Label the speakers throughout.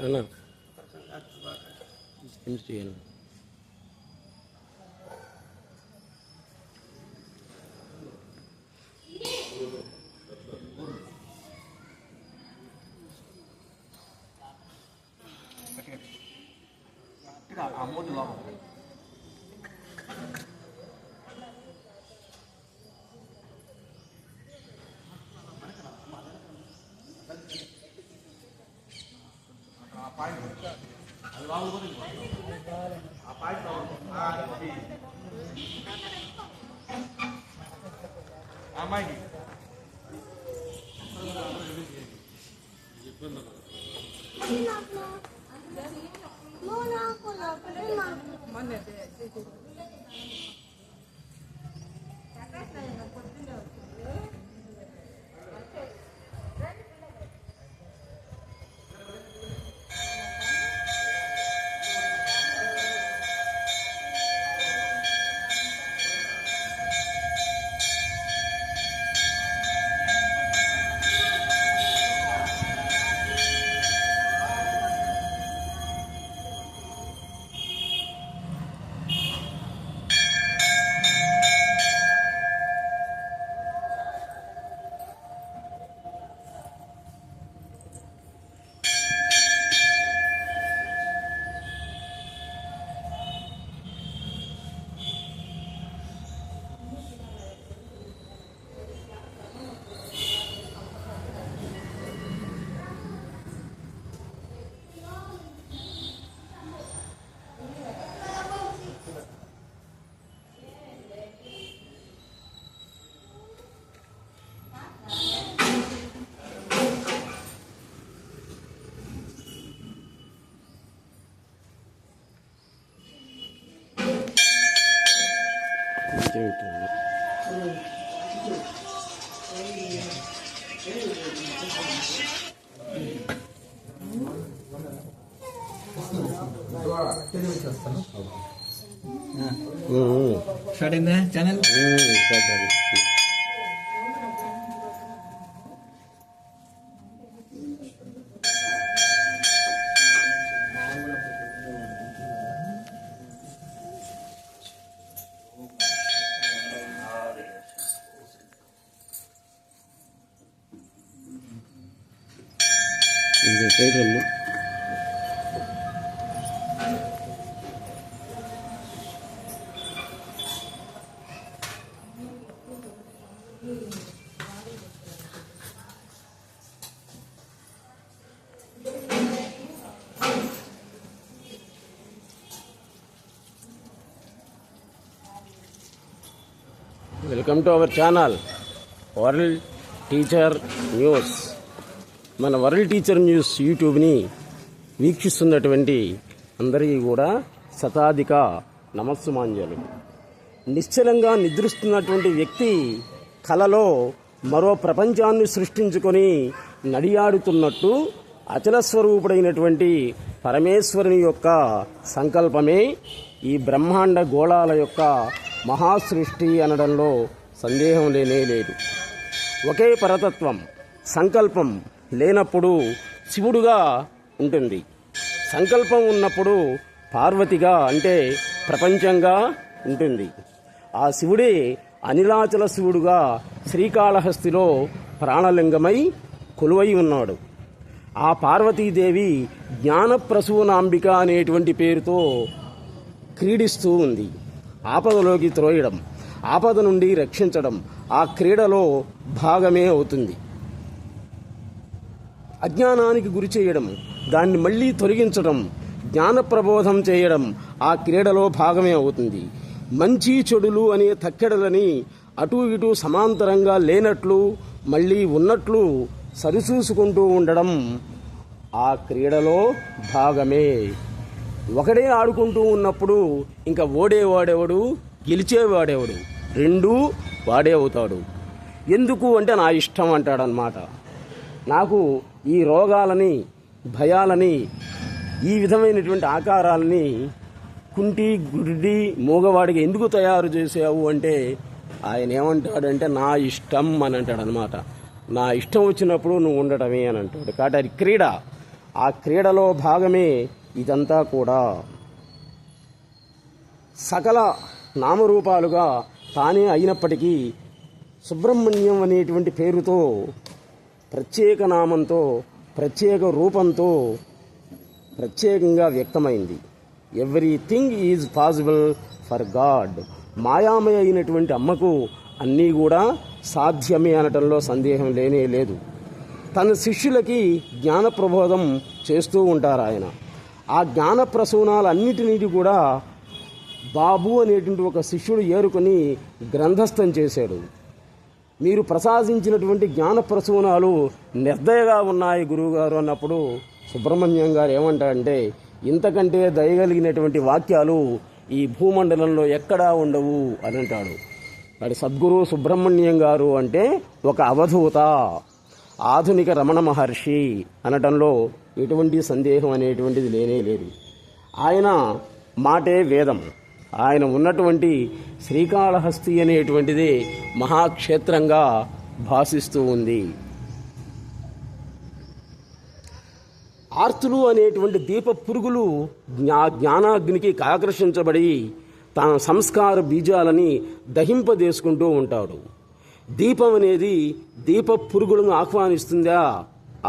Speaker 1: అన్నా చేయాలి.
Speaker 2: అమౌంట్ లోపల అమ్మాయికి
Speaker 3: స్టార్ట్ అయిందా channel?
Speaker 1: Welcome to our channel world teacher news. మన వరల్డ్ టీచర్ న్యూస్ యూట్యూబ్ని వీక్షిస్తున్నటువంటి అందరికీ కూడా శతాధిక నమస్సుమాంజలు. నిశ్చలంగా నిద్రిస్తున్నటువంటి వ్యక్తి కలలో మరో ప్రపంచాన్ని సృష్టించుకొని నడియాడుతున్నట్టు అచల స్వరూపుడైనటువంటి పరమేశ్వరుని యొక్క సంకల్పమే ఈ బ్రహ్మాండ గోళాల యొక్క మహాసృష్టి అనడంలో సందేహం లేనే లేదు. ఒకే పరతత్వం సంకల్పం లేనప్పుడు శివుడుగా ఉంటుంది, సంకల్పం ఉన్నప్పుడు పార్వతిగా అంటే ప్రపంచంగా ఉంటుంది. ఆ శివుడే అనిలాచల శివుడుగా శ్రీకాళహస్తిలో ప్రాణలింగమై కొలువై ఉన్నాడు. ఆ పార్వతీదేవి జ్ఞానప్రసూనాంబిక అనేటువంటి పేరుతో క్రీడిస్తూ ఉంది. ఆపదలోకి త్రోయడం, ఆపద నుండి రక్షించడం ఆ క్రీడలో భాగమే అవుతుంది. అజ్ఞానానికి గురి చేయడం, దాన్ని మళ్ళీ తొలగించడం, జ్ఞానప్రబోధం చేయడం ఆ క్రీడలో భాగమే అవుతుంది. మంచి చెడులు అనే తక్కెడలని అటు ఇటు సమాంతరంగా లేనట్లు మళ్ళీ ఉన్నట్లు సరిచూసుకుంటూ ఉండడం ఆ క్రీడలో భాగమే. ఒకడే ఆడుకుంటూ ఉన్నప్పుడు ఇంకా ఓడేవాడెవడు, గెలిచేవాడెవడు, రెండూ వాడే అవుతాడు. ఎందుకు అంటే నా ఇష్టం అంటాడనమాట. నాకు ఈ రోగాలని, భయాలని, ఈ విధమైనటువంటి ఆకారాలని కుంటి గుడ్డి మూగవాడికి ఎందుకు తయారు చేసావు అంటే ఆయన ఏమంటాడంటే నా ఇష్టం అని అంటాడు అనమాట. నా ఇష్టం వచ్చినప్పుడు నువ్వు ఉండటమే అని అంటాడు. కాబట్టి అది క్రీడ. ఆ క్రీడలో భాగమే ఇదంతా కూడా. సకల నామరూపాలుగా తానే అయినప్పటికీ సుబ్రహ్మణ్యం అనేటువంటి పేరుతో, ప్రత్యేక నామంతో, ప్రత్యేక రూపంతో ప్రత్యేకంగా వ్యక్తమైంది. Everything is possible for God. మాయామయ అయినటువంటి అమ్మకు అన్నీ కూడా సాధ్యమే అనటంలో సందేహం లేనే లేదు. తన శిష్యులకి జ్ఞాన ప్రబోధం చేస్తూ ఉంటారు ఆయన. ఆ జ్ఞాన ప్రసూనాలన్నిటినీ కూడా బాబు అనేటువంటి ఒక శిష్యుడు ఏరుకొని గ్రంథస్థం చేశాడు. మీరు ప్రసాదించినటువంటి జ్ఞాన ప్రసూనాలు నిర్దయగా ఉన్నాయి గురువుగారు అన్నప్పుడు సుబ్రహ్మణ్యం గారు ఏమంటారంటే, ఇంతకంటే దయగలిగినటువంటి వాక్యాలు ఈ భూమండలంలో ఎక్కడా ఉండవు అని అంటాడు. వాడి సద్గురు సుబ్రహ్మణ్యం గారు అంటే ఒక అవధూత, ఆధునిక రమణ మహర్షి అనటంలో ఎటువంటి సందేహం అనేటువంటిది లేనే లేదు. ఆయన మాటే వేదం. ఆయన ఉన్నటువంటి శ్రీకాళహస్తి అనేటువంటిది మహాక్షేత్రంగా భాసిస్తూ ఉంది. ఆర్తులు అనేటువంటి దీప పురుగులు జ్ఞానాగ్నికి ఆకర్షించబడి తన సంస్కార బీజాలని దహింపదేసుకుంటూ ఉంటాడు. దీపం అనేది దీప పురుగులను ఆహ్వానిస్తుందా?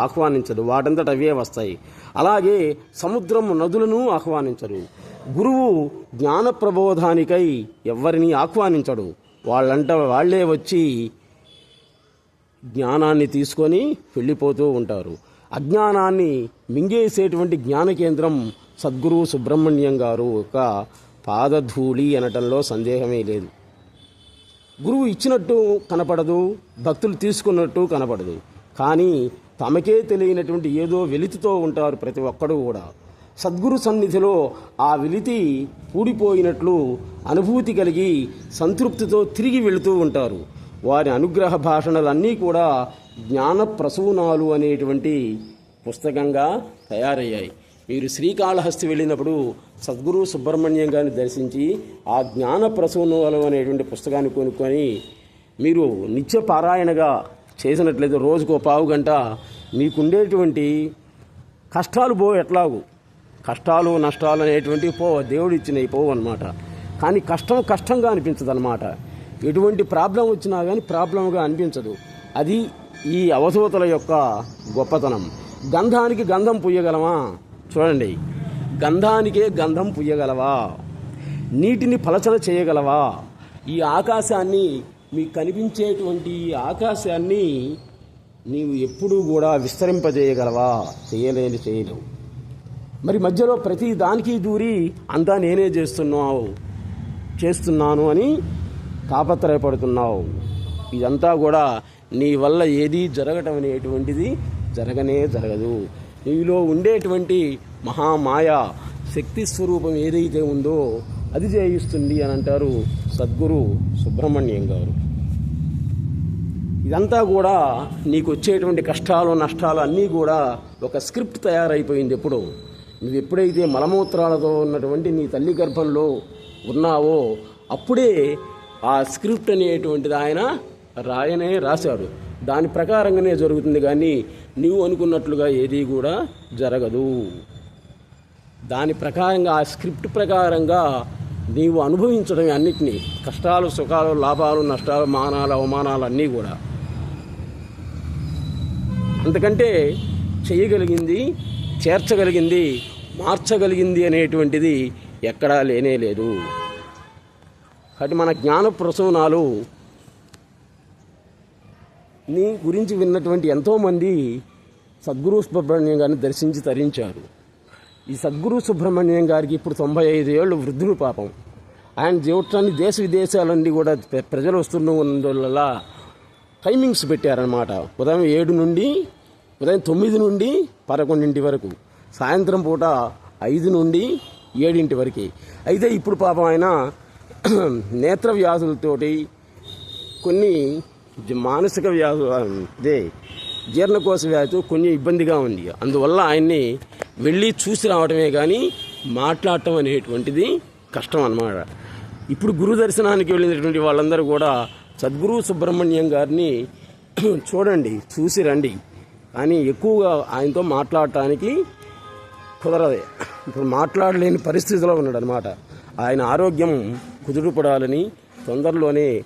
Speaker 1: ఆహ్వానించదు, వాటంతట అవే వస్తాయి. అలాగే సముద్రం నదులను ఆహ్వానించరు. గురువు జ్ఞాన ప్రబోధానికై ఎవరిని ఆహ్వానించడు. వాళ్ళే వచ్చి జ్ఞానాన్ని తీసుకొని వెళ్ళిపోతూ ఉంటారు. అజ్ఞానాన్ని మింగేసేటువంటి జ్ఞాన కేంద్రం సద్గురు సుబ్రహ్మణ్యం గారు ఒక పాదధూళి అనటంలో సందేహమే లేదు. గురువు ఇచ్చినట్టు కనపడదు, భక్తులు తీసుకున్నట్టు కనపడదు. కానీ తమకే తెలియనటువంటి ఏదో వెలితితో ఉంటారు ప్రతి ఒక్కడు కూడా. సద్గురు సన్నిధిలో ఆ వెలితి పూడిపోయినట్లు అనుభూతి కలిగి సంతృప్తితో తిరిగి వెళుతూ ఉంటారు. వారి అనుగ్రహ భాషణలన్నీ కూడా జ్ఞాన ప్రసూనాలు అనేటువంటి పుస్తకంగా తయారయ్యాయి. మీరు శ్రీకాళహస్తి వెళ్ళినప్పుడు సద్గురు సుబ్రహ్మణ్యం గారిని దర్శించి ఆ జ్ఞాన ప్రసూనాలు అనేటువంటి పుస్తకాన్ని కొనుక్కొని మీరు నిత్య పారాయణగా చేసినట్లయితే రోజుకో పావు గంట మీకుండేటువంటి కష్టాలు ఎట్లాగు కష్టాలు నష్టాలు అనేటువంటివి దేవుడు ఇచ్చినవి పోవు అనమాట. కానీ కష్టంగా అనిపించదు అనమాట. ఎటువంటి ప్రాబ్లం వచ్చినా కానీ ప్రాబ్లంగా అనిపించదు. అది ఈ అవధూతల యొక్క గొప్పతనం. గంధానికి గంధం పుయ్యగలమా? చూడండి, గంధానికే గంధం పుయ్యగలవా? నీటిని పలచన చేయగలవా? ఈ ఆకాశాన్ని, మీకు కనిపించేటువంటి ఈ ఆకాశాన్ని నీవు ఎప్పుడూ కూడా విస్తరింపజేయగలవా? చేయలేవు. మరి మధ్యలో ప్రతి దానికి దూరి అంతా నేనే చేస్తున్నాను అని తాపత్రయపడుతున్నావు. ఇదంతా కూడా నీ వల్ల ఏదీ జరగటం అనేటువంటిది జరగదు. నీలో ఉండేటువంటి మహామాయ శక్తి స్వరూపం ఏదైతే ఉందో అది జయిస్తుంది అని అంటారు సద్గురు సుబ్రహ్మణ్యం గారు. ఇదంతా కూడా నీకు వచ్చేటువంటి కష్టాలు నష్టాలు అన్నీ కూడా ఒక స్క్రిప్ట్ తయారైపోయింది. నువ్వు ఎప్పుడైతే మలమూత్రాలతో ఉన్నటువంటి నీ తల్లి గర్భంలో ఉన్నావో అప్పుడే ఆ స్క్రిప్ట్ అనేటువంటిది ఆయన రాశాడు. దాని ప్రకారంగానే జరుగుతుంది. కానీ నీవు అనుకున్నట్లుగా ఏదీ కూడా జరగదు. దాని ప్రకారంగా, ఆ స్క్రిప్ట్ ప్రకారంగా నీవు అనుభవించడమే అన్నిటినీ, కష్టాలు సుఖాలు లాభాలు నష్టాలు మానాలు అవమానాలు అన్నీ కూడా. అంతకంటే చేయగలిగింది, చేర్చగలిగింది, మార్చగలిగింది అనేటువంటిది ఎక్కడా లేనే లేదు. కాబట్టి మన జ్ఞాన ప్రసూనాలు నీ గురించి విన్నటువంటి ఎంతోమంది సద్గురు సుబ్రహ్మణ్యం గారిని దర్శించి తరించారు. ఈ సద్గురు సుబ్రహ్మణ్యం గారికి ఇప్పుడు 95 ఏళ్ళు వృద్ధులు పాపం. ఆయన జీవితాన్ని దేశ విదేశాలన్నీ కూడా ప్రజలు వస్తున్నందువల్ల టైమింగ్స్ పెట్టారనమాట. ఉదయం 9 నుండి 11 వరకు, సాయంత్రం పూట 5 నుండి 7 వరకు. అయితే ఇప్పుడు పాపం ఆయన నేత్ర వ్యాధులతోటి, కొన్ని మానసిక వ్యాధులు, జీర్ణకోశ వ్యాధితో కొంచెం ఇబ్బందిగా ఉంది. అందువల్ల ఆయన్ని వెళ్ళి చూసి రావటమే కానీ మాట్లాడటం అనేటువంటిది కష్టం అన్నమాట. ఇప్పుడు గురు దర్శనానికి వెళ్ళినటువంటి వాళ్ళందరూ కూడా సద్గురు సుబ్రహ్మణ్యం గారిని చూడండి, చూసి రండి. కానీ ఎక్కువగా ఆయనతో మాట్లాడటానికి కుదరదు. ఇప్పుడు మాట్లాడలేని పరిస్థితిలో ఉన్నాడు అనమాట. ఆయన ఆరోగ్యం కుదురుపడాలని తొందరలోనే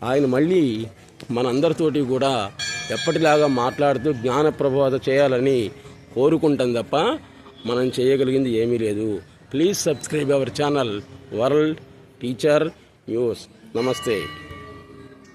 Speaker 1: ఆయన మళ్ళీ మనందరితోటి కూడా ఎప్పటిలాగా మాట్లాడుతూ జ్ఞాన ప్రబోధ చేయాలని కోరుకుంటాం తప్ప మనం చేయగలిగింది ఏమీ లేదు. Please subscribe our channel world teacher news. నమస్తే.